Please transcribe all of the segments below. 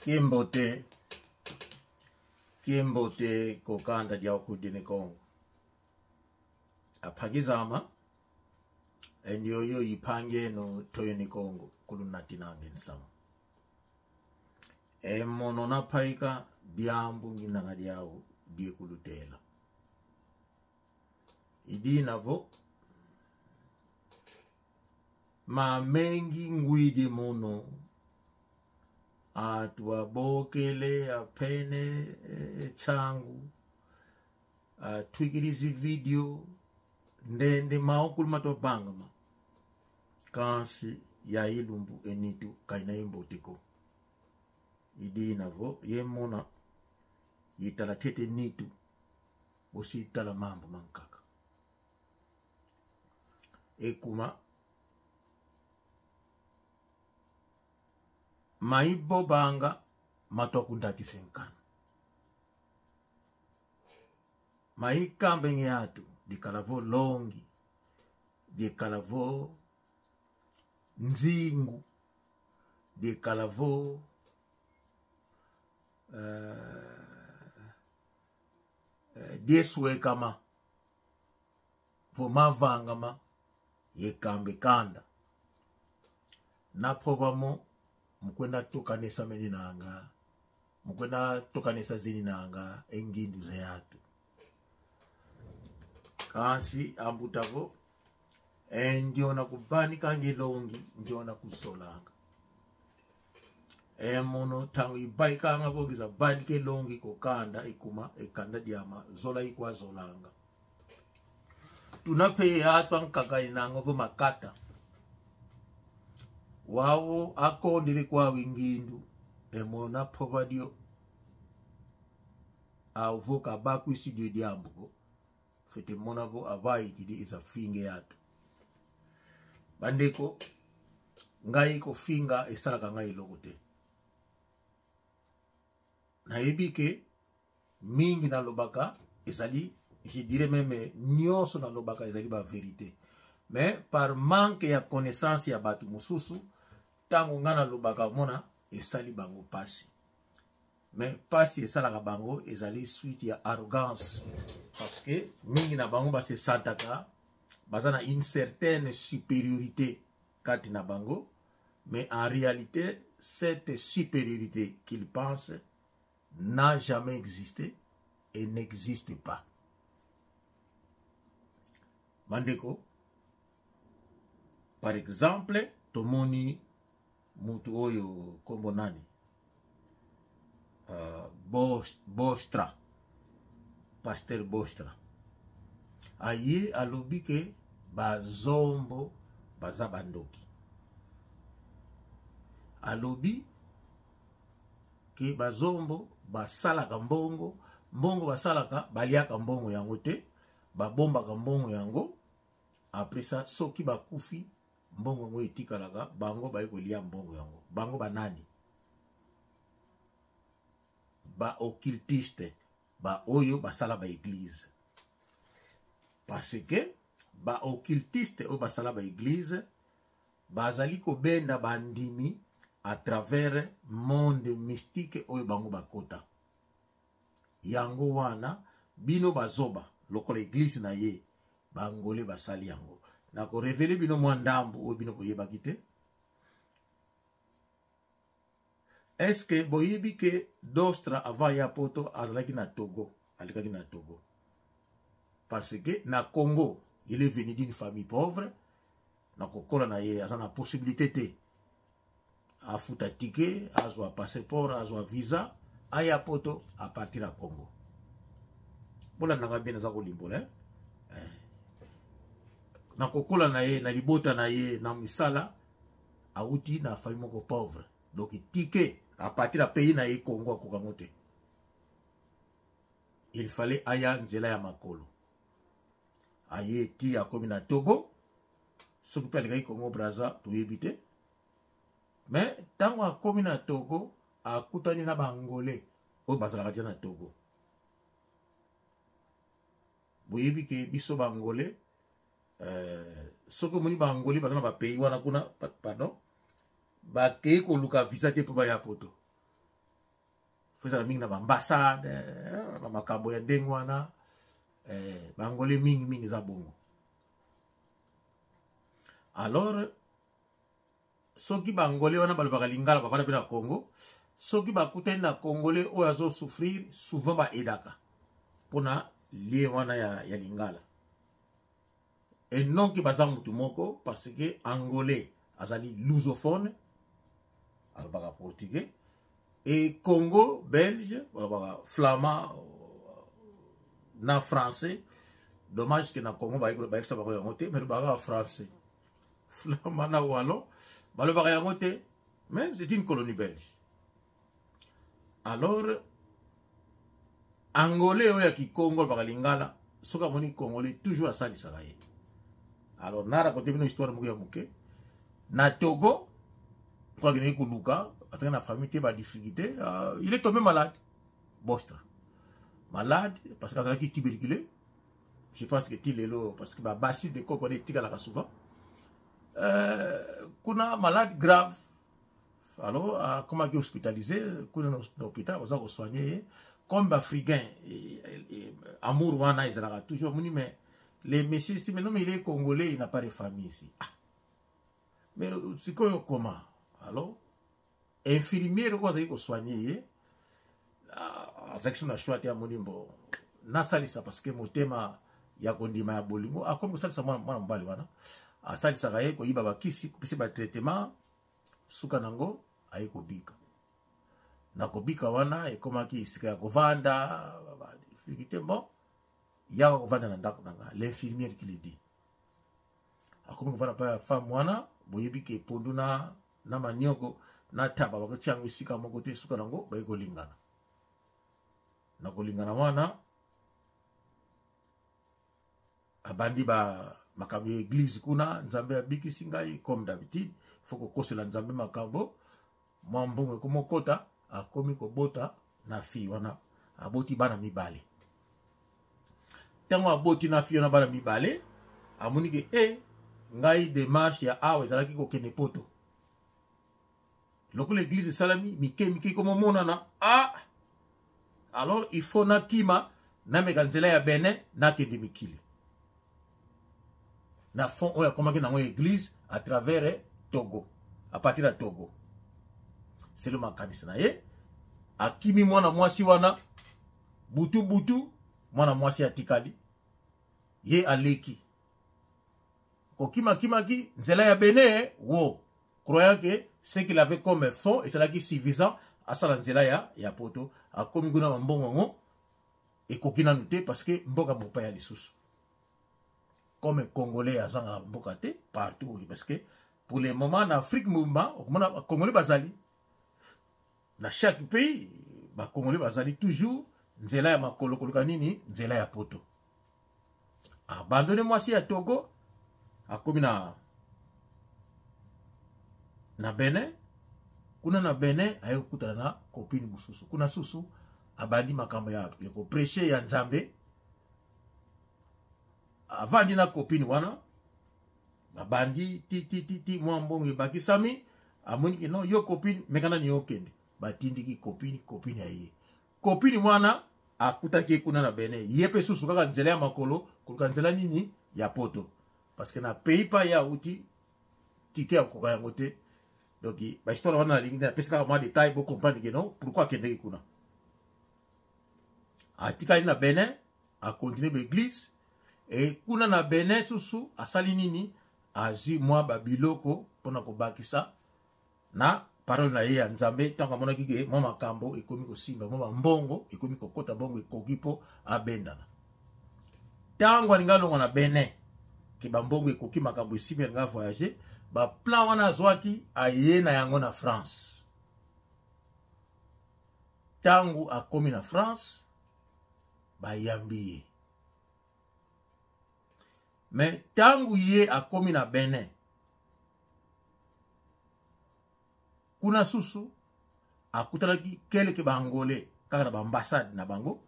Kiembote kokanda dia okudine Kongo. Apagizama enyoyo ipange no toyoni Kongo kulunatinange nsama. Mono na paika diambu nginanga diao die kulutela. Idi navo ma mengi ngwidi mono atwa bokele apene changu twigirizi video ndende maokul matobanga ma kansi ya ilumbu enitu kaina imbotiko idi navo ye mona yitala tete nitu bosi yitala mambo mankaka ekuma maibo banga matokundati senkana maikambe ngiatu di kalavo longi di kalavo nzingu di kalavo dieswe kama vo mavangama yekambe kanda napobamo mukwenda tokanesa meni nanga mukwenda tokanesa zini nanga engindu zeyatu kansi ambutavo ndiona kubani kange longi ndiona kusolanga mono tangu ibaika anga bogiza bani ke longi kokanda ikuma ekanda diama zola ikwa zolanga tunape atwa nkaka inanga vo makata wawo akondile kwa wingindu emona povadio auvoka baku studio diambuko fete mona vo avai kidi isa finge yatu bandeko ngai ko finga esalaka ngai lokote na ebike mingi na lobaka ezali je dirais même nyonso na lobaka ezali ba vérité mais par manque ya connaissance ya batu mususu tango ngana lobaka mona esali bango pasi mais pasi esalaka bango ezali suite ya arrogance parce que mingi na bango ba se santaka bazana une certaine supériorité kati na bango mais en réalité cette supériorité qu'ils pensent n'a jamais existé et n'existe pas. Mandeko, par exemple, tomoni mutu oyo kombo nani Bostra, Pasteur Bostra aye alobi ke bazombo baza bandoki alobi ke bazombo basalaka mbongo basalaka baliaka mbongo yango te babombaka mbongo yango après ça soki bakufi mbongo yango etikalaka bango baye kolia mbongo yango bango banani ba occultiste ba oyo basala ba église parce que ba occultiste oyo basala ba église bazali kobenda bandimi à travers monde mystique oyo bango bakota yango wana bino bazoba lokola église na ye bangole basali yango na ko révéler bino mwa ndambu oyo bino koyebaki te. Est-ce que boyebi ke Dostra avant ya poto azalaki na Togo alikaki na Togo parce que na Congo il est venu d'une famille pauvre na kokola na ye azana possibilité te afuta ticket azwa passeport azwa visa aya poto à partir à Congo bola nanga bien za ko limbola na kokola na ye na libota na ye na misala auti na famille moko pauvre donc ticket à partir à pays na ye Congo kokamote il fallait aya nzela ya makolo aye ti akomi na Togo soki pe alekaki Congo Brazza toyebi te mais tango akomi na Togo akutani na bangole oyo bazalaka tia na Togo boyebi ke biso bangole soki omoni bangole baza na bapays wana kuna pardon bakei koluka visa te mpo baya poto faisala mingi na ambassade makambo ya ndenge wana bangolais mingi za bongo. Alors soki bangolais wana balobaka lingala bavanda pe na Congo, soki bakutani na congolais oyo azo souffrir, souvent baedaka mpona lie wana ya lingala. Et non ki baza mutu moko, parce que angolais azali lusophone, alobaka portugais, et Congo belge balobaka flamand na français. Dommage que na Congo baekisa bako yango te, mais balobaka français. Flamand na wallon balobaka yango te, mais c'est une colonie belge. Alors angolais oyo ki Congo balobaka lingala, soka moni congolais toujours asalisaka ye. Alors na raconter une histoire moko ya moke na Togo, kwa gene kuluka ataka na famille te ba difficulté, il est tombé malade. Bostra malade parce qu'il a qui tuberculeux. Je pense que tilelo parce que ba basi de koko ne tika la souvent. Kuna malade grave. Alors comment qui hospitalisé, kuna dans l'hôpital, on va soigner comme africain amour wana izala toujours moni. Mais les messieurs disent, mais non, mais il est congolais, il n'a pas de famille ici. Ah. Mais c'est quoi comment? Alors, infirmier, quoi, ça soigner, section na choix ya monimbo. Na salisa parce que mon thème ya kondima ya bolingo. Ah, comme ça, ça m'a mbali wana. Ah, salisa kaye ko iba bakisi, kupisi ba traitement, suka nango, aye ko bika. Na ko bika wana, e koma ki isika ya kovanda, difficulté bon. Ya kovanda na ndako nanga, l'infirmière qui le dit. Akomi kovanda pa femme wana, boyebi ke pondu na manioko, na taba bako tiango isika moko te suka nango, baye ko lingana. Na ko lingana wana, abandi ba makambo ya église kuna, nzambe ya biki singai, comme d'habitude, foko kose la nzambe makambo, mwambunge kumokota, akomi ko bota na fi wana, aboti bana mibale. Tango aboti na fi wana bana mibale, amuni ke ngai démarche ya awe zalaki ko kene poto. Loko l'église salami, mike komo monana, alors il faut na kima, na mekanzela ya bene, na kende mikili. Na fond oya komaki na église à travers Togo, à partir de Togo. C'est le makanisi na ye. Akimi mwana mwasi wana, butu mwana mwasi atikali. Ye aleki. Kokima kimaki, nzela ya bene, wo. Croyant que ce qu'il avait comme fond, et c'est là qui est suffisant, à ça la nzela ya poto. A komi guna mbongo, et kokina noté parce que mboka mopa ya lisusu. Comme Congolais à Zanga Mbokate, partout, parce que pour le moment, en Afrique, mouvement, Congolais Bazali. Dans chaque pays, Congolais Bazali, toujours, Nzela ya Makolo Kolokanini, Nzela ya Poto. Abandonnez-moi si à Togo, à comme na Benin, kuna na Benin, ayo kutana na kopini mususu. Kuna susu, abandi makambo ya ko prêcher ya Nzambe. Avant dina copine wana babandi ti mwambonge bakisami amoni ke non yo copine mekana ni okende batindi ki copine aye copine wana akutaki kuna na bene yepe susu kaka nzela ya makolo kuluka nzela nini ya poto parce que na pays pa ya uti tike ya koka yango te donc ba histoire wana na lingi na pesaka ma détail pour comprendre que non pourquoi kende kuna atikali na bene a continuer l'église. Et kuna na Benin susu asali nini azi mwa babiloko pona ko bakisa na parole na ye ya Nzambe tanga mona kike mwa makambo ekomi ko simba mwa mbongo ekomi ko kota bongo ekokipo abendana tango alingalo na Benin ke bambongo ekoki makambo simba nga voyager ba plan wana zwaki aye na yango na France tango akomi na France ba yambi. Mais tangu ye akomi na Benin, kuna susu akutalaki keleke bangole kaka na ambassade na bango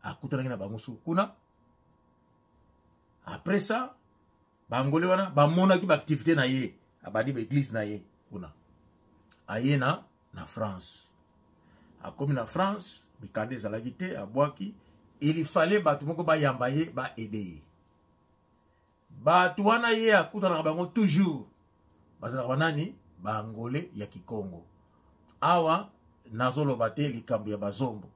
akutalaki na bango su kuna. Après ça bangole wana bamonaki ba activité na ye abadi ba église na ye kuna aye na na France. A comme na France, mikanda ezalaki te abwaki, il fallait batu moko ba yamba ye ba aider. Batu wana ye akutana bango toujours. Bazala banani ba angolais ya Kikongo. Awa nazolo bate likambo ya bazombo.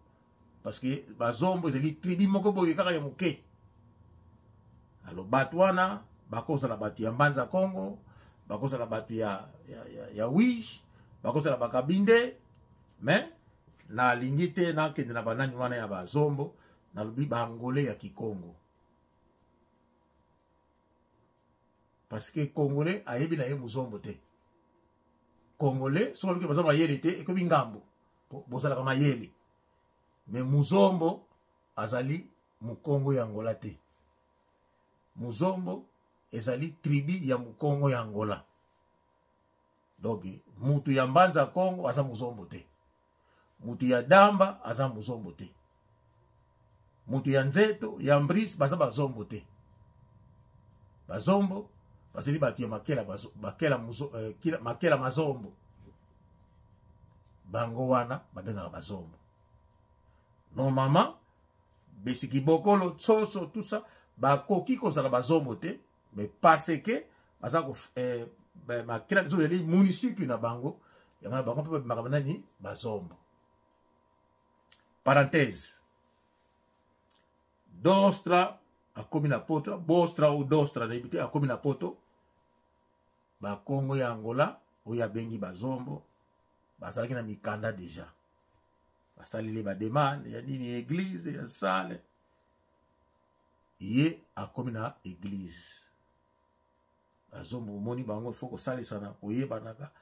Parce que bazombo ezali tribu moko boye kaka ya moke. Alors batu wana bakoza la batu ya Mbanza Congo, bakoza la batu ya Wish, bakoza la bakabinde, mais na lingite na kende na banani wana ya bazombo na lubi ba angolais ya Kikongo. Parce que Congolais ayebi na ye muzombo te. Congolais so luki bazombo yele te ekobi ngambo. Bozala kama yele. Mais muzombo azali mukongo ya Angola te. Muzombo ezali tribu ya mukongo ya Angola. Donc mutu ya Mbanza Congo aza muzombo te. Mutu ya Damba aza muzombo te. Mutu ya Nzeto ya Mbris baza bazombo te. Bazombo bazali batu ya makela mazombo. Bango wana babenga bazombo. Normalement besiki bokolo tsoso tout ça bakoki kozala bazombo te, mais parce que baza ko makela zo les municipes na bango yanga bango pe makamana ni bazombo. Parenthèse. Dostra a komi na poto, Bostra ou Dostra na ibite a komi na poto. Ba Congo ya Angola oya bengi bazombo bazalaki na mikanda déjà. Basalile ba demande ya nini église ya sale. Ye a komi na église. Bazombo moni bango faut ko sale sana oyeba naka.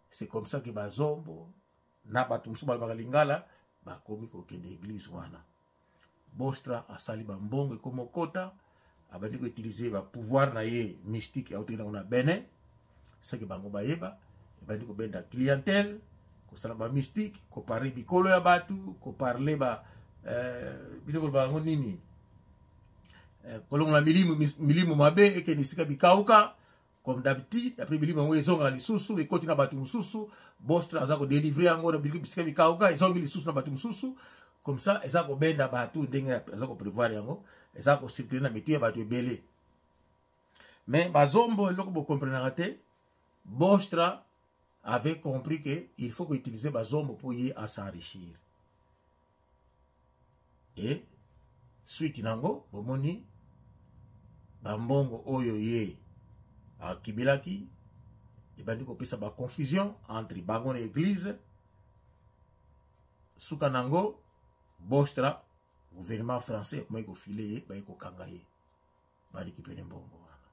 C'est comme ça que bazombo na batu musu balbaka lingala ba komi ko kende église wana. Bostra a sali ba mbongo komo kota abandi ko utiliser ba pouvoir na ye mystique ya otena na Benin. Ce que bango bayeba ebandi ko benda clientèle ko sala ba mystique ko parler bikolo ya batu ko parler ba biloko bango nini kolonga milimu mabe ekenisika bikauka comme d'habitude après bilimu ngo ezonga lisusu ekoti na batu mususu. Bostra aza ko délivrer yango na bilimu bisika bikauka ezongi lisusu na batu mususu. Comme ça eza ko benda batu ndenge eza ko prévoir yango eza ko circuler na metu ya batu ebele. Mais bazombo eloko bo comprendre te. Bostra avait compris que il faut utiliser bazombo pour y s'enrichir. Et suite nango bomoni bambongo oyo ye a kibilaki ebandi ko pesa ba confusion entre bango na église. Suka nango Bostra gouvernement français comme ko filé ye ba ko kanga ye ba récupérer mbongo wana.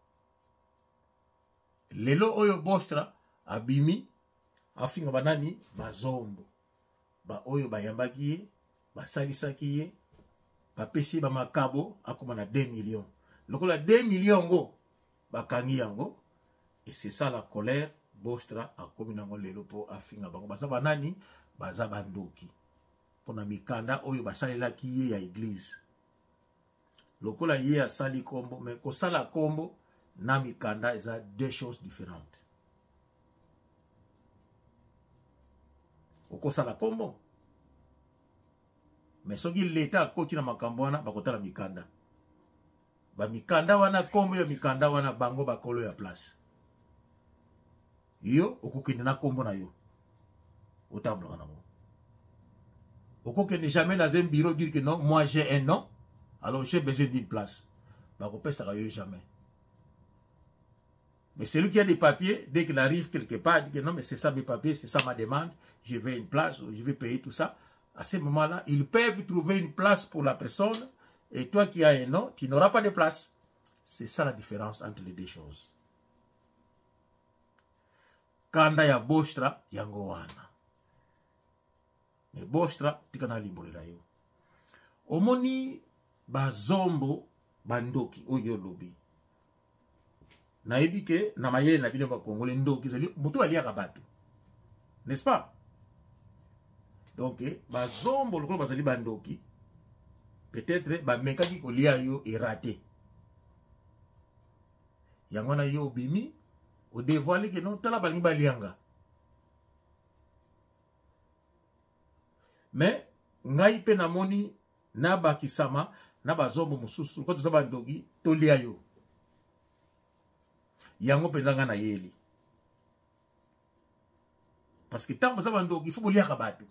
Lelo oyo Bostra abimi afinga banani bazombo ba oyo bayambaki ye basalisaki ye bapesi ba makabo akoma na 2 millions. Lokola 2 millions ngo bakangi yango et c'est ça la colère. Bostra akomi nango lelo po afinga bango baza banani baza bandoki pona mikanda oyo basalelaki ye ya église. Lokola ye asali kombo mais ko sala kombo na mikanda eza deux choses différentes. Oko sala kombo mais soki l'État akoti na makambo wana bakotala mikanda. Ba mikanda wana kombo ya mikanda wana bango bakolo ya place. Yo okokende na kombo na yo. Otambola nango. Okokende jamais dans un bureau dire que non, moi j'ai un nom, alors j'ai besoin d'une place. Bakopesa ka yo jamais. Mais celui qui a des papiers, dès qu'il arrive quelque part, il dit que non, mais c'est ça mes papiers, c'est ça ma demande, je veux une place, je vais payer tout ça. À ce moment-là, ils peuvent trouver une place pour la personne, et toi qui as un nom, tu n'auras pas de place. C'est ça la différence entre les deux choses. Kanda ya Bostra yango wana. Mais Bostra tikana limbolela yo. Omoni bazombo bandoki oyo lobi. Nayebi ke na mayele na bino ba Congolais ndoki zali mutu aliaka batu. N'est-ce pas? Donc bazombo lokolo bazali bandoki. Peut-être ba mekaki kolia yo raté. Yango na yo bimi o dévoiler que non tala balingi balianga. mais ngai pe namoni na bakisama na bazombo mususu ko tozaba ndoki tolia yo yango pezanga na yeli parce que tant bazaba ndoki il faut bolia ka bato.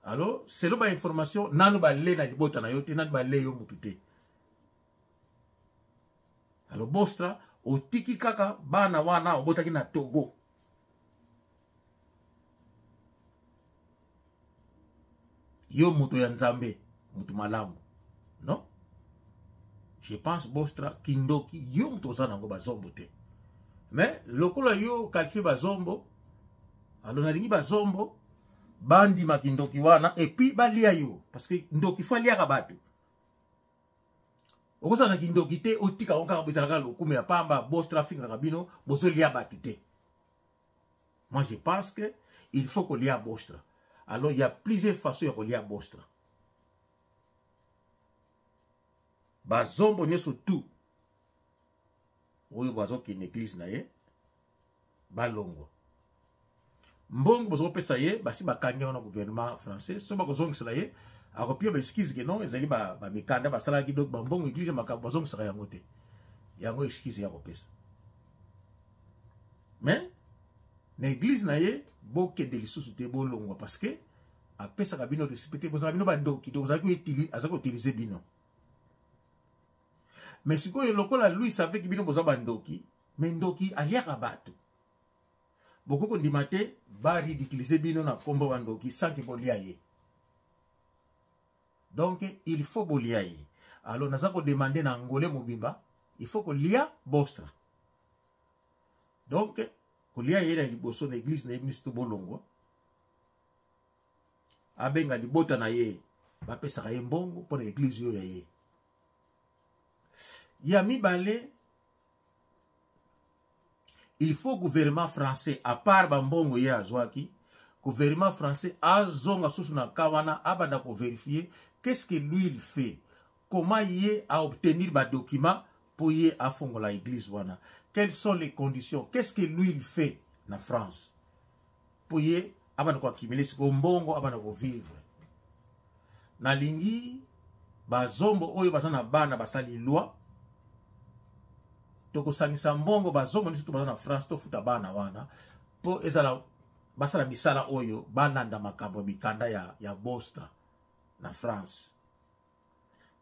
Alors c'est le ba information nanu ba le na libota na yo te nanu ba le yo mutute. Alors Bostra otiki kaka bana wana obotaki na Togo. Yo muto ya nzambe, mutu malamu. Non? Je pense Bostra kindoki yo muto zana ngo bazombo te. Mais lokola yo qualifié bazombo, alors nalingi bazombo bandi makindoki wana et puis balia yo parce que ndoki fa lia ka batu. Okosa na kindoki te otika onka bizalaka lokume ya pamba Bostra finga kabino bozo lia batu te. Moi je pense que il faut qu'on lia Bostra. Alors il y a plusieurs façons de lier à Bostra. Bazombo nyeso tout. Oyo bazo ki église na ye. Balongo. Mbongo bozo pesa ye, basi bakanga na gouvernement français, so bakozongi sala ye, akopia ba excuse que non, ezali ba mikanda basala ki donc mbongo église makabo bazongi sala yango te. Yango excuse ya kopesa. Mais na église na ye boke de lisusu te bolongwa parce que apesa ka bino respecter bozala bino bandoki donc azaki utiliser azaki utiliser bino. Mais sikoyo lokola lui savait que bino boza bandoki mais ndoki aliaka bato boko ko ndimate bari d'utiliser bino na kombo bandoki sans que bolia ye. Donc il faut bolia ye. Alors nazako demander na ngolé mobimba il faut que lia Bostra. Donc kolia ye na liboso na église na église to bolongo abenga libota na ye bapesaka ye mbongo pour l'église yo ya ye ya mibale. Il faut gouvernement français à part bambongo ye azwaki gouvernement français azonga susu na kawana abanda pour vérifier qu'est-ce que lui il fait, comment il a obtenir ba document pour y a fongola l'église wana, quelles sont les conditions, qu'est-ce que lui il fait na France pour y abana ko accumuler ce mbongo abana ko vivre na lingi bazombo oyo bazana bana basali loi toko sangisa mbongo bazombo nisu bazana France to futa bana wana po ezala basala misala oyo bananda makambo mikanda ya Bostra na France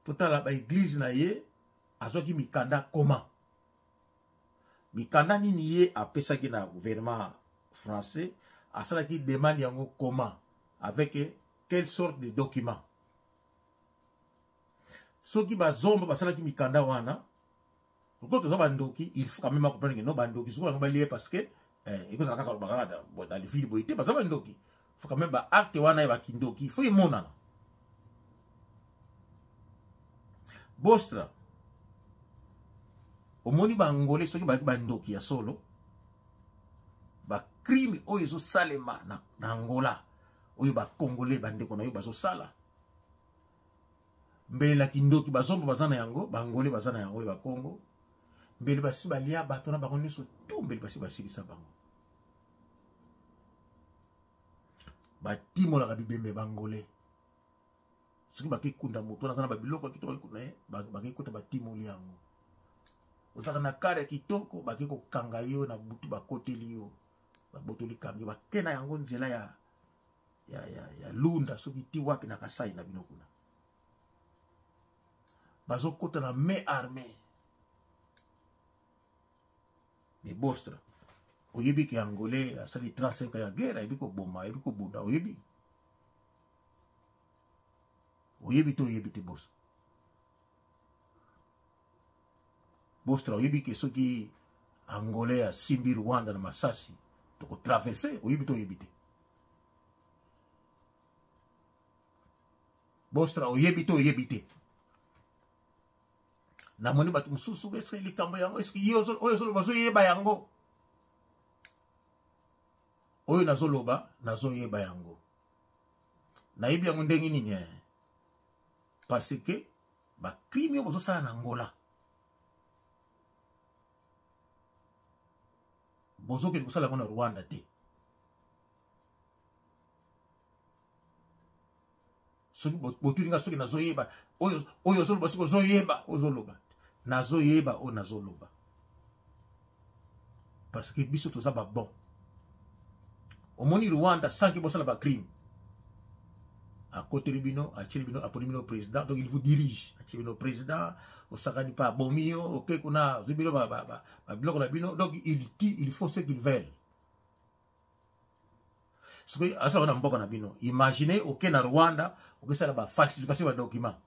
totala ba église na ye azoki mikanda koma mikanda nini ye apesaki na gouvernement français asala ki demande yango comment avec quelle sorte de document soki bazombo basala ki mikanda wana quand on a bandoki il faut quand même comprendre que non bandoki souvent on va lier parce que et que ça quand dans les filles boité parce que bandoki faut quand même ba acte wana ba kindoki il faut y monana Bostra au moni bangolais soki ba bandoki ya solo ba crime oyo zo salema na Angola oyo ba congolais bande ko na yo bazo sala mbele la kindoki bazombo bazana yango bangolais bazana yango ba Congo mbele basi balia bato na bango nyonso tu mbele basi basilisa bango batimo la bibembe bangolais soki bakikunda moto na sana babiloko kitoko ikuna ye bakikuta batimo liango otaka na kare kitoko bakiko kanga yo na butu bakoteli yo babotoli kambi bakena yango nzela ya lunda soki ti wapi na Kasai na bino kuna bazo kota na main armée. Mais Bostra oyebi ki Angolais asali 35 ya guerre ebi ko bomba ebi ko bunda oyebi to oyebi te Bostra oyebi ke soki Angolais asimbi Rwanda na masasi to ko traverser oyebi to oyebi te Bostra oyebi to oyebi te na moni batu mususu eske likambo yango eske oyo zolo bazo yeba yango oyo nazo yeba yango na yebi yango ndenge nini parce que ba crime yo bazo sala na Angola bozo ke kusala na Rwanda te soki botulinga soki nazoyeba oyo ozoloba soki ozoyeba ozoloba nazoyeba o nazoloba parce que biso toza ba bon omoni Rwanda sans que bosala ba crime à côté de bino a Chilibino a Polibino président donc il vous dirige a Chilibino président au sakani pas bomio ok kuna zubino ba biloko na bino donc il faut ce qu'ils veulent ce que asa wana mboka na bino imaginez ok na Rwanda ok ça ba falsification de documents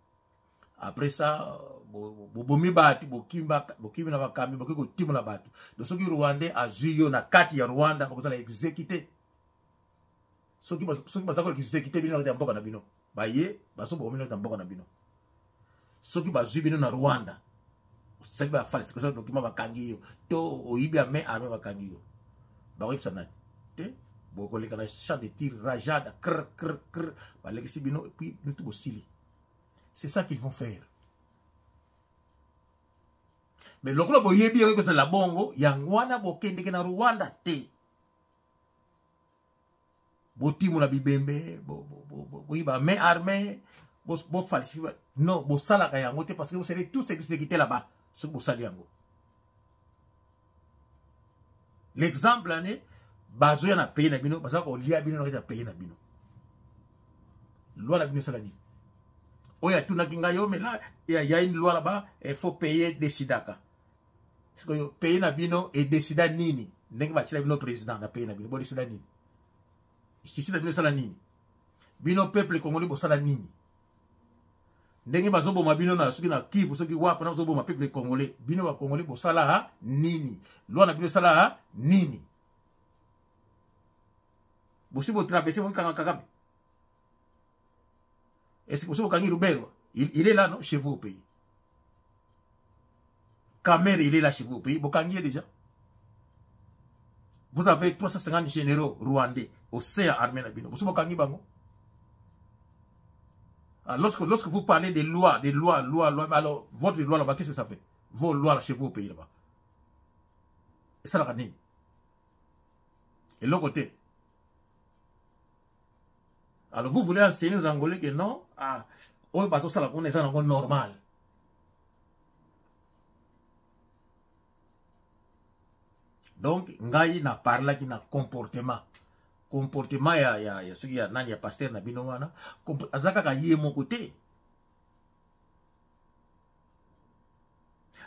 après ça bomi batu bokimi na bakambi bokiko timu na batu donc soki Rwandais azuyo na kati ya Rwanda bokozala exécuter soki bazako exécuter bino na mboka na bino baye baso bomi na mboka na bino soki bazui bino na Rwanda soki ba falsification de documents bakangi yo to oyibi ame arme bakangi yo bakoyipsa na te bokoleka na champ de tir rajada kr balekisi bino et puis nous tout bosili. C'est ça qu'ils vont faire. Mais lokola boyebi ko c'est la bongo yangwana bokende na Rwanda te. Botimu na bibembe boyiba main armée bo falsifier non bo sala ka yango te parce que vous serez tous exécutés là-bas ce bo sali yango. L'exemple ané bazo ya na pays na bino baza ko lia bino na pays na bino. Loi na bino sala ni. Oya tunakinga yo mais là il y a une loi là-bas il faut payer des sidaka. Parce que payer na bino et décider nini ndenge ba tira bino président na payer na bino bo décider nini. Ici na bino sala nini. Bino peuple congolais bo sala nini. Ndenge bazobo mabino na soki na Kivu soki wapa na bazobo ma peuple congolais bino ba congolais bo sala ha nini. Loi na bino sala ha nini. Bosi bo traverser mon Kagame. Est-ce que vous avez Roubert? Il est là, non? Chez vous au pays. Kamer, il est là chez vous au pays. Vous avez déjà. Vous avez 350 généraux rwandais au sein armé. Vous avez bango. Lorsque vous parlez des lois, alors votre loi là-bas, qu'est-ce que ça fait? Vos lois là chez vous au pays là-bas. Et ça, la ramené. Et l'autre côté. Alors vous voulez enseigner aux Angolais que non, on est ça on est normal. Donc ngai na parla qui na comportement ya ce qui a nani ya pasteur na bino wana azaka ka yé mon côté.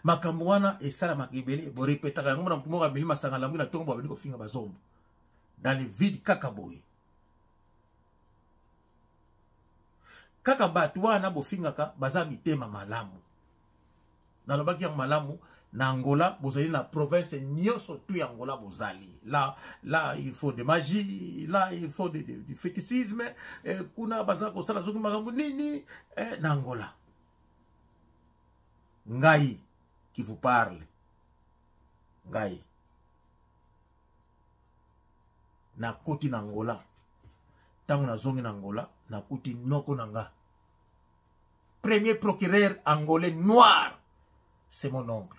Makambo wana et ça la makibele bo répéter ka ngomba mkumo ka bilima sangala mwina tongo ba bino finga bazombo dans les vides kakaboy. Kaka batu wana bofingaka baza mitema malamu. Na lobaki ya malamu na Angola bozali na province nyoso tu ya Angola bozali. Là il faut de magie, là il faut du fétichisme, kuna baza ko sala zoki makambo nini na Angola. Ngai qui vous parle. Ngai. Na koti na Angola. Tango na zongi na Angola, na kuti noko nanga. Premier procureur angolais noir, c'est mon oncle.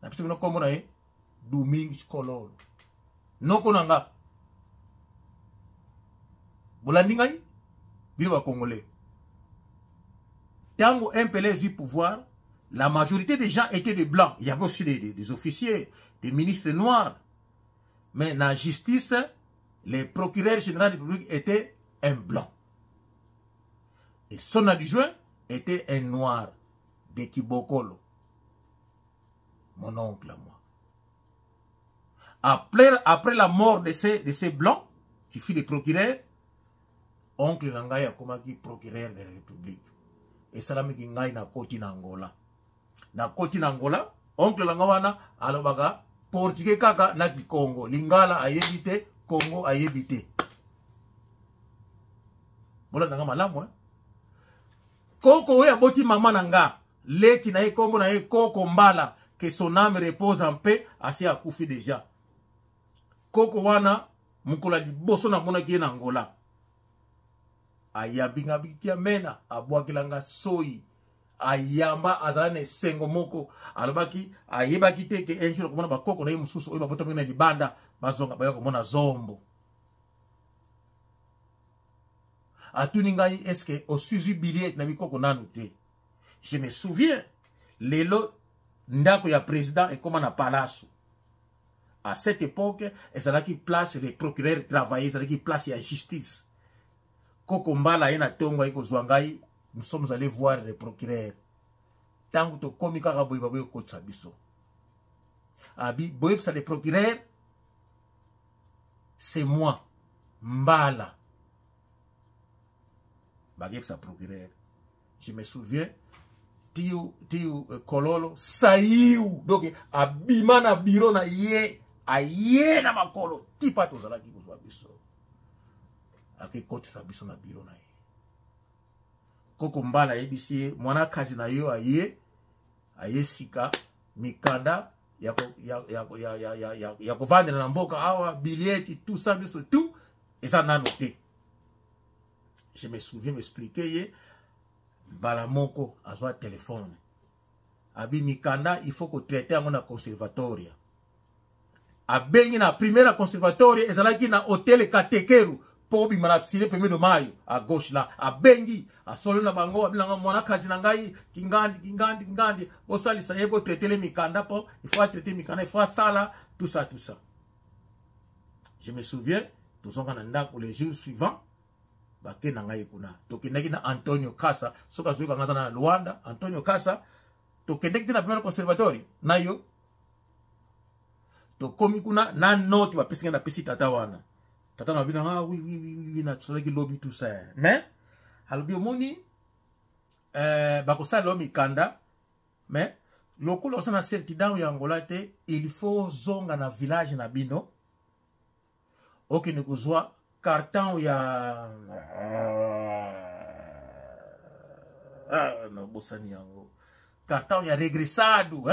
Na piti mino kombo na ye, Domingos Kololo. Noko nanga. Bolandi ngai, bino ba congolais. Tango MPLA du pouvoir, la majorité des gens étaient des blancs. Il y avait aussi des officiers, des ministres noirs. Mais dans la justice, les procureurs généraux de la République étaient un blanc. Et son adjoint était un noir de Kibokolo. Mon oncle à moi. Après la mort de ces blancs, qui fit les procureurs, oncle Nangai a commencé procureur de la République. Et ça l'a mis na koti na Angola. Na koti na Angola, oncle Nangawana, alobaga, portugais kaka na ki Congo. Lingala a évité, Congo a évité. Bola nanga malamu, Koko we aboti mama nanga. Leki na ye Congo na ye Koko Mbala. Que son âme repose en paix. Asi akufi déjà. Koko wana, mukola di boso na mona ki na Angola. Ayabinga bikia mena. Abwakilanga soyi. Ayamba azalane sengo moko. Alobaki, ayebaki te ke enjiro kumona ba Koko na ye mususu. Oiba bota mwena libanda. Bazonga bayako mona zombo. atuni ngai est-ce que osuzu billet na mikoko nanu te. Je me souviens lelo ndako ya président et comme na palace. À cette époque, ezalaki place les procureurs travailler, ezalaki place ya justice. Koko mbala ena tongo iko zwangai, nous sommes allés voir les procureurs. Tango to komi kaka boy baboy ko tsabiso. Abi boy ça les procureurs, c'est moi mbala. Bagep sa procureur. Je me souviens Tiu kololo saïou donc abima na biro na ye aye na makolo tipa to zalaki ko biso ake koti sa biso na biro na ye koko mbala yebisi mwana kazi na yo aye sika mikanda ya vendre na mboka awa billet tout ça biso tout et ça n'a noté. Je me souviens m'expliquer ye bala moko azwa téléphone abi mikanda il faut que traiter à mon conservatoria abengi na première conservatoria ezalaki na hôtel Katekeru po bi malafsile 1er de mayo à gauche là abengi asolo na bango abilanga mwana kazi na ngai kingandi osali sa yebo traiter les mikanda po il faut traiter mikanda il faut sala tout ça. Je me souviens tous on kana ndako les jours suivants bake na ngai kuna tokendaki na Antonio Casa soka zuika ngaza na Luanda Antonio Casa tokendaki na première conservatoire nayo tokomi kuna na note ba pesinga na pesi tata wana tata na bina oui na tsolaki lobby tout ça mais alobi omoni bakosala lo mikanda mais lokolo osana certidão ya Angola te il faut zonga na village na bino okende kozwa carton ya no bosani yango carton ya regressado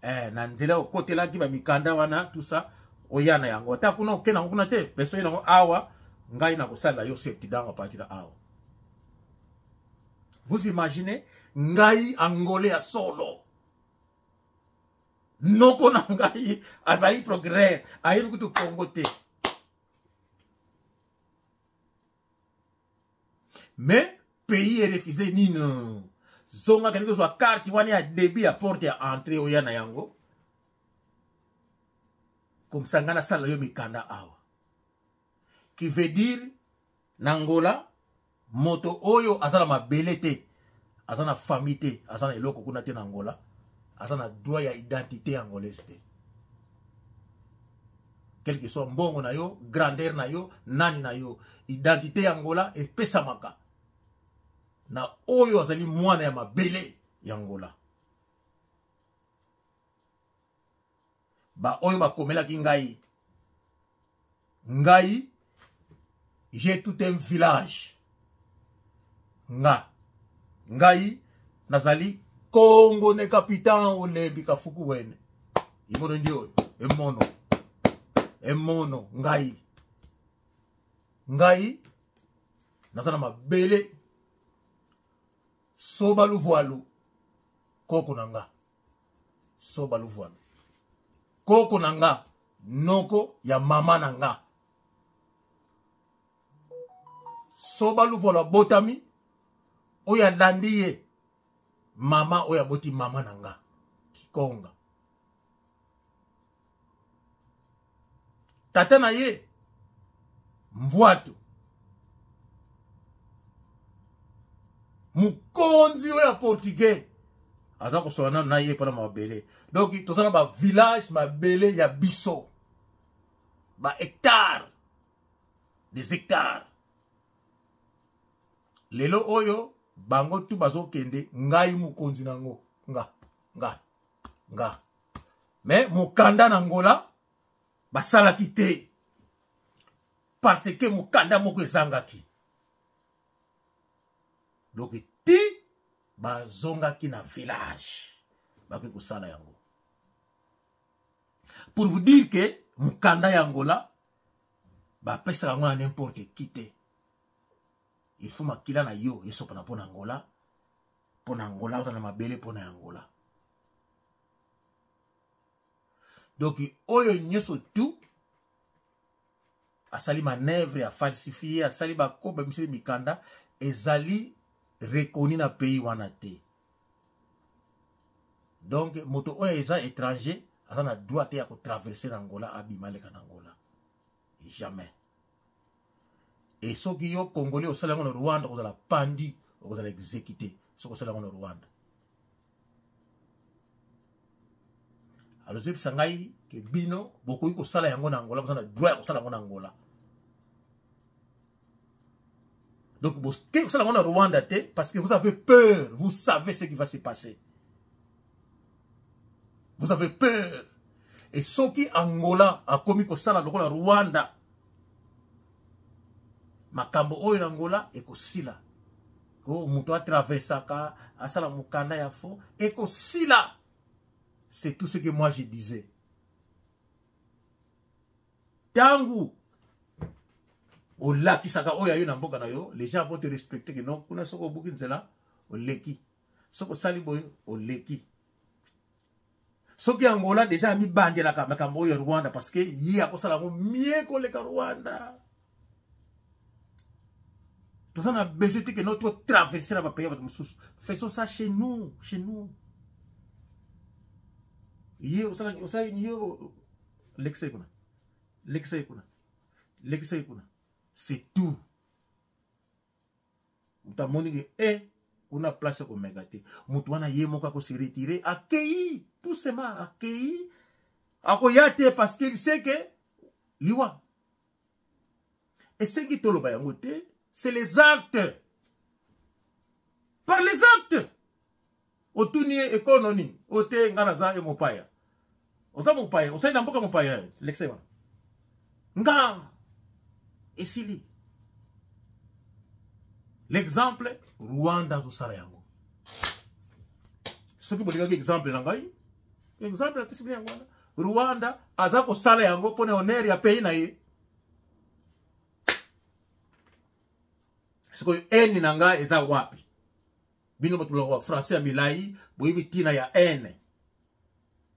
na nzela côté là ki ba mikanda wana tout ça oyana yango ta kuna okena kuna te peso yango awa ngai na kosala yo certidão à partir de awa. Vous imaginez ngai angolais à solo noko na ngai azali progrès ayi kutu Congo te. Mais pays est refusé ni non. Zonga quelque soit carte wani a débit à porte à entrer au yana yango. Comme ça ngana sala yo mikanda awa. Qui veut dire Nangola moto oyo azana mabelete, azana famille te, azana eloko kuna te Nangola, azana droit ya identité angolaise te. Quel que soit mbongo na yo, grandeur na yo, nani na yo, identité Angola et pesamaka. Na oyo azali mwana ya mabele ya Angola. Ba oyo ba komela ki ngai. Ngai, j'ai tout un village. Ngai, nazali Congo ne kapitan olembi kafuku wene. Imono ndio, emono, ngai, nazana mabele, sobalu voalu, koko nanga, sobalu voalu, koko nanga, noko ya mama nanga, sobalu voalu botami, oya landiye, mama oya boti mama nanga, kikonga. Tata na ye, mvuatu. Mukonzi oya portugais. Aza ko soana na ye para mabele. Donc tozana ba village mabele ya biso. Ba hectare. Des hectares. Lelo oyo bango tu bazo kende ngai mukonzi nango. Nga. Mais mukanda na Angola basala kite. Parce que mukanda moko ezangaki. Donc ti bazongaki na village. Baki kusala yango. Pour vous dire que mukanda ya Angola ba pesa yango n'importe qui te. Il faut makila na yo yeso pana pona Angola. Pona Angola za na mabele pona Angola. Donc oyo nyoso tu asali manœuvre ya falsifier asali bakoba misili mikanda ezali reconnu na pays wana te. Donc moto oyo eza étranger aza na droit te ya kotraverser na Angola abimaleka na Angola jamais. Et soki yo congolais osala yango na Rwanda kozala pandi okozala exécuté soki osala yango na Rwanda. Alors je pense que bino bokoki kosala yango na Angola bozana droit kosala yango na Angola. Donc vous kosala yango na Rwanda te parce que vous avez peur, vous savez ce qui va se passer. Vous avez peur. Et soki Angola a commis kosala lokola Rwanda makambo oyo na Angola ekosila. Ko muto a traversaka asala mukanda ya fo ekosila. C'est tout ce que moi je disais. Tangu au laki saka oya yo na mboka na yo, les gens vont te respecter que non kuna soko buki nzela au leki. Soko sali boy au leki. Soki Angola déjà mi bandi la makambo oyo Rwanda parce que yi akosala ngo mieux ko le Rwanda. Tout ça na besoin que notre traverser la pays avec mususu. Faisons ça chez nous, chez nous. C'est tout. Mutamoni que kuna place ko megate. Mutuana yemoka ko se retirer, accueilli, tout simplement accueilli. Akoyate parce qu'il sait que liwa. Et ce qui tolo ba yangote, c'est les actes. Par les actes. Otuni economy, ote nganaza e mopaya. Ota mopaya, osai na mboka mopaya, l'excellent. Nga esili. L'exemple Rwanda zo sala yango. Soki bolinga exemple na ngai, exemple la tisibili yango. Rwanda azako sala yango pone honneur ya pays na ye. Siko eni na ngai eza wapi? Bino botulo français ya milai boyibi tina ya ene.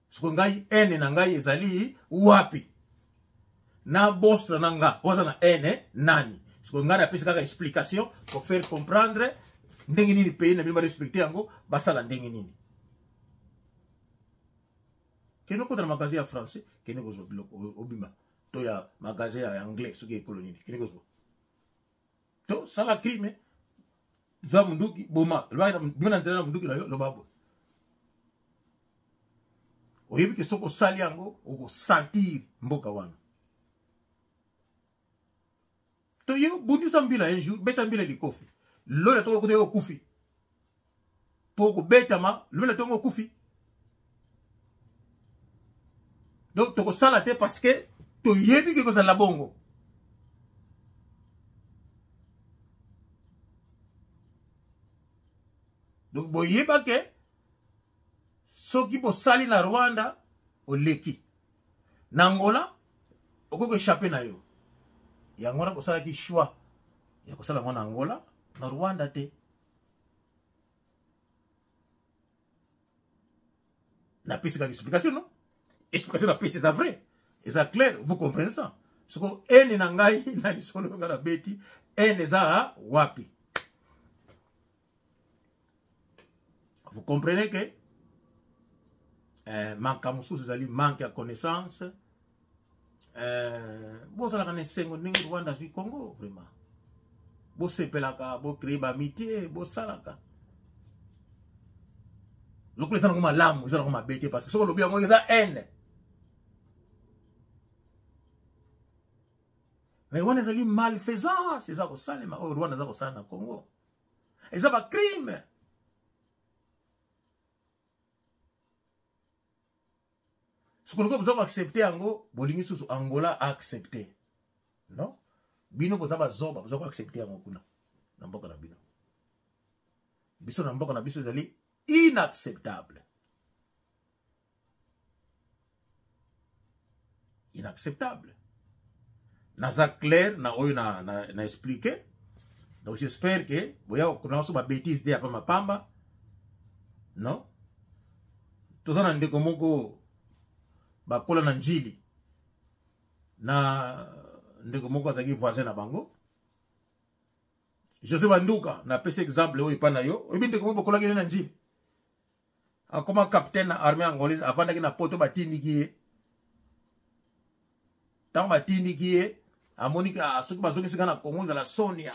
Siko ngai ene na ngai ezali wapi? Na bostra na nga oza na ene nani? Siko ngai na pesa kaka explication pour faire comprendre ndenge nini pays na bino respecter yango basala ndenge nini. Keno ko na magasin ya français, keno ko zo obima. To ya magasin ya anglais soki ekoloni, keno ko zo. To sala crime za munduki boma lwa bimana nzela munduki na yo lobabo oyebi ke soko sali yango oko sentir mboka wana to yo bundisa mbila un jour beta mbila likofi lona to ko de okufi poko beta ma lona to okufi donc to ko sala te parce que to yebi ke ko sala bongo. Donc, boyeba ke soki bo sali na Rwanda o leki. Na Angola okoko échappé na yo. Ya Angola ko sala ki choix. Ya ko sala na Angola na Rwanda te. Na piste ka explication non? Explication na piste c'est vrai. Et ça clair, vous comprenez ça? Soko ene na ngai na lisolo ngala beti ene za wapi? Vous comprenez que manque à moussou, c'est-à-dire manque à connaissance. Bon, ça la sengo ningi Rwanda du Congo, vraiment. Bon, c'est pelaka, bon, créer amitié, bon, ça la. Donc, les gens ont l'âme, ils ont bêté parce que ce qu'on a bien, ils ont haine. Mais Rwanda, c'est malfaisant, c'est ça qu'on sait, mais Rwanda, c'est ça qu'on sait dans Congo. Et ça va crime. Ce que vous avez accepté, bolingi sous Angola a accepté. Non? Bino vous avez accepté Angola. Namboka na bino. Biso namboka na biso zali inacceptable. Inacceptable. Naza clair, na oyo na expliqué. Donc j'espère que vous avez ma bêtise de après ma pamba. Non? Tout ça n'a pas de bakola na njili na ndeko moko azaki voisin na bango José Banduka na pese exemple oyo epa na yo oyebi ndeko moko bokolaki na njili akoma capitaine na armée angolaise avandaki na poto batindiki ye ntango batindiki ye amoni soki bazongisika na Congo ezala soni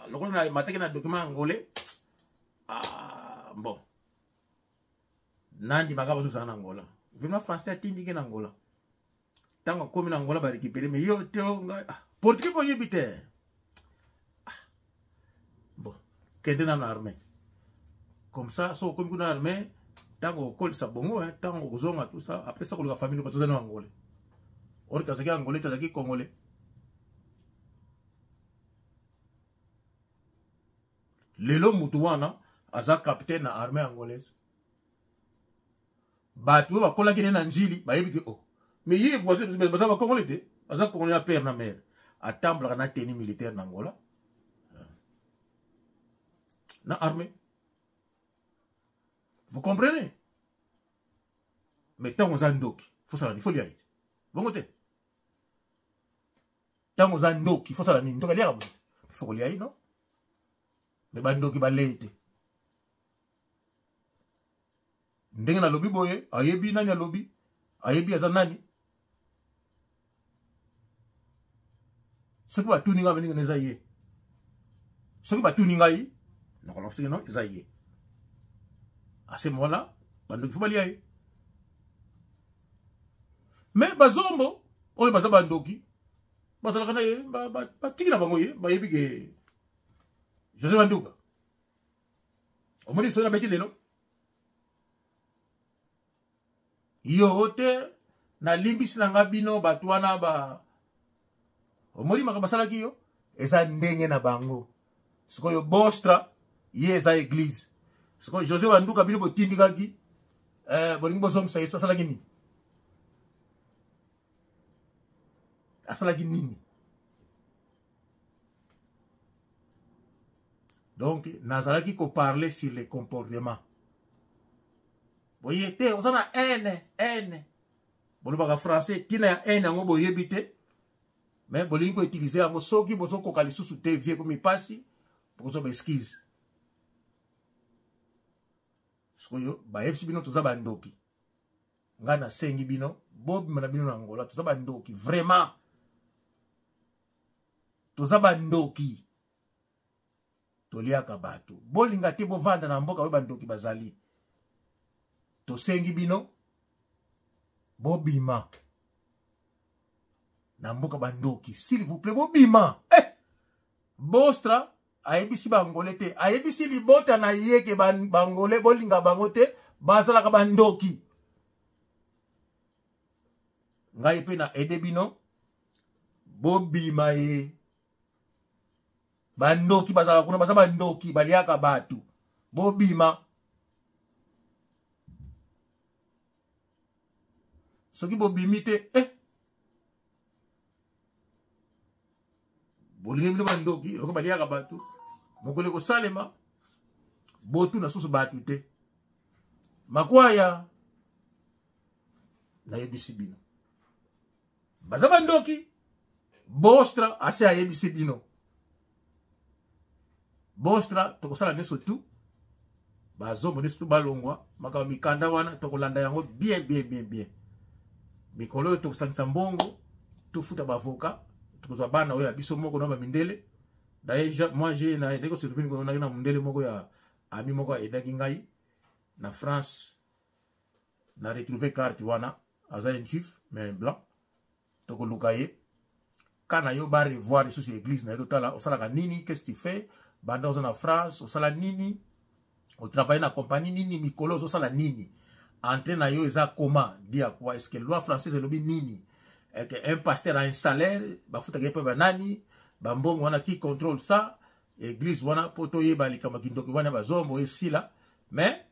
lokola na mataki na document angolais bon nandi makaba bazosala na Angola vraiment français atindiki na Angola ntango akomi na Angola barécupéré mais yo te portugais po yebi te bon kende na armée comme ça so okomi kuna armée ntango okolisa bongo ntango okozonga tout ça après ça koluka famille bato na Angolais or tazaki Angolais tazaki Congolais lelo mutu wana aza capitaine na armée angolaise bato bakolaki na njili bayebi ke mais ye voisin baza ba Congolais te aza Congolais na père na mère atamblaka na tenue militaire na Angola na armée. Vous comprenez? Mais tant qu'on a ndoki, faut ça il faut l'y aller. Bon côté. Tant qu'on a ndoki, faut ça ndoki aller il faut l'y aller non? Mais bandoki ba leite. Ndenge na lobby boye, ayebi nani lobby, ayebi aza nani. Ce qui va tout ninga venir neza ye. Ce qui va tout ninga yi, non, ça y est. À ce moment-là, il faut aller. Mais bazombo, oye baza bandoki, bazala kana ye, ba tiki na bango ye, ba yebi ke José Banduka. Omoni so na beti lelo. Yo te na limbisi na ngabino batwana ba omoni makabasala ki yo, eza ndenge na bango. Sikoyo bostra ye eza église. Sikoyo José Banduka bino botindikaki bolingi bozongisa Yesu asalaki nini? Asalaki nini? Donc nazalaki ko parler sur les comportements. Boye te osana haine. Bolobaka français tina ya haine yango boyebi te. Mais bolingi ko utiliser yango soki bozo koka lisusu te vie comme pasi bozo ba excuse. Sikoyo ba yebisi bino toza bandoki. Ngana sengi bino bobi mana bino na Angola toza bandoki vraiment. Toza bandoki. Toliaka bato. Bolinga te bovanda na mboka we bandoki bazali. To sengi bino bobima. Na mboka bandoki. S'il vous plaît bobima. Bostra ayebisi bangole te. Ayebisi libota na yeke bangole bolinga bangote bazalaka bandoki. Ngai pe na ede bino bobima ye. Bandoki bazala kuna bazaba bandoki baliaka batu bobima soki bobimite bolingi bino bandoki loko baliaka batu mokole ko salema botu na susu batu te makwaya na yebisi bino bazaba bandoki bostra ase ayebisi bino Bostra, tokosala neso tu. Bazomo neso tu balongwa. Maka mikanda wana, tokolanda yango bien. Mikolo tokosangisa mbongo. Tufuta bavoka. Tokozwa bana oya biso moko na mindele. D'ailleurs, moi j'ai na edeko survenu ko na mindele moko ya ami moko edaki ngai na France. Na retrouver carte wana. Aza un juif, mais un blanc. Tokoluka ye. Kana yo ba revoir les sur l'église na totala. Osala nini, qu'est-ce que tu fais? Banda en France, au sala nini, au travail na compagnie nini, mikolo, au sala nini. Entre na yo eza comment, dire quoi, est-ce que la loi française est lobby nini? Un pasteur a un salaire, ba futa kepe banani, bambong wana qui contrôle ça, église wana poto ye ba likama kindoki wana ba zombo esi là, mais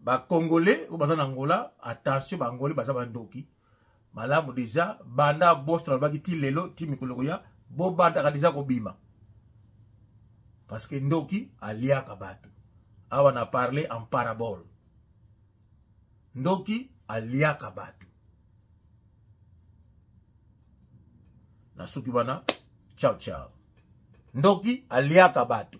ba congolais ou bazana Angola, attention ba angolais baza bandoki. Malamu déjà banda bostra ba ki lelo ti mikolo ya, bo banda ka déjà ko bima. Parce que Ndoki aliaka batu. Awa na parlé en parabole. Ndoki aliaka batu. na suki wana ciao ciao. Ndoki aliaka bato.